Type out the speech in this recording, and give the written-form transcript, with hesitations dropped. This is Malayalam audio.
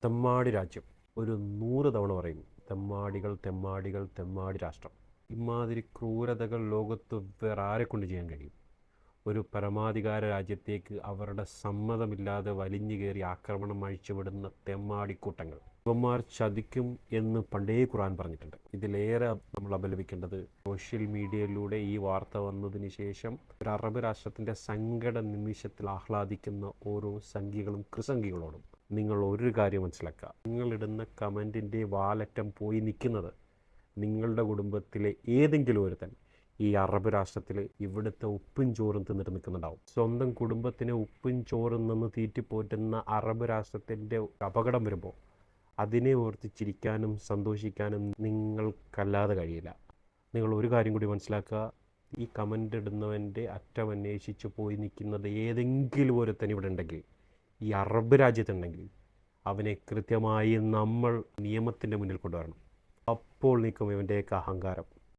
തെമ്മാടി രാജ്യം ഒരു 100 തവണ പറയും. തെമ്മാടികൾ, തെമ്മാടികൾ, തെമ്മാടി രാഷ്ട്രം. ഇമാതിരി ക്രൂരതകൾ ലോകത്ത് വേറെ ആരെക്കൊണ്ട് ചെയ്യാൻ കഴിയും? ഒരു പരമാധികാര രാജ്യത്തേക്ക് അവരുടെ സമ്മതമില്ലാതെ വലിഞ്ഞു കയറി ആക്രമണം അഴിച്ചുവിടുന്ന തെമ്മാടിക്കൂട്ടങ്ങൾ. ഇവന്മാർ ചതിക്കും എന്ന് പണ്ടേ ഖുർആൻ പറഞ്ഞിട്ടുണ്ട്. ഇതിലേറെ നമ്മൾ അപലപിക്കേണ്ടത് സോഷ്യൽ മീഡിയയിലൂടെ ഈ വാർത്ത വന്നതിന് ശേഷം ഒരു അറബ് രാഷ്ട്രത്തിൻ്റെ സങ്കട നിമിഷത്തിൽ ആഹ്ലാദിക്കുന്ന ഓരോ സംഘികളും കൃസംഘികളോടും നിങ്ങൾ ഒരു കാര്യം മനസ്സിലാക്കുക. നിങ്ങളിടുന്ന കമൻറ്റിൻ്റെ വാലറ്റം പോയി നിൽക്കുന്നത് നിങ്ങളുടെ കുടുംബത്തിലെ ഏതെങ്കിലും ഒരുത്തൻ ഈ അറബ് രാഷ്ട്രത്തിൽ ഇവിടുത്തെ ഉപ്പും ചോറും തിന്നിട്ട് നിൽക്കുന്നുണ്ടാവും. സ്വന്തം കുടുംബത്തിന് ഉപ്പും ചോറും നിന്ന് തീറ്റിപ്പോറ്റുന്ന അറബ് രാഷ്ട്രത്തിൻ്റെ അപകടം വരുമ്പോൾ അതിനെ ഓർത്ത് ചിരിക്കാനും സന്തോഷിക്കാനും നിങ്ങൾക്കല്ലാതെ കഴിയില്ല. നിങ്ങൾ ഒരു കാര്യം കൂടി മനസ്സിലാക്കുക. ഈ കമൻ്റ് ഇടുന്നവൻ്റെ അറ്റം അന്വേഷിച്ച് പോയി നിൽക്കുന്നത് ഏതെങ്കിലും ഒരുത്തൻ ഇവിടെ ഉണ്ടെങ്കിൽ, ഈ അറബ് രാജ്യത്തുണ്ടെങ്കിൽ, അവനെ കൃത്യമായി നമ്മൾ നിയമത്തിൻ്റെ മുന്നിൽ കൊണ്ടുവരണം. അപ്പോൾ നിൽക്കും ഇവൻ്റെയൊക്കെ അഹങ്കാരം.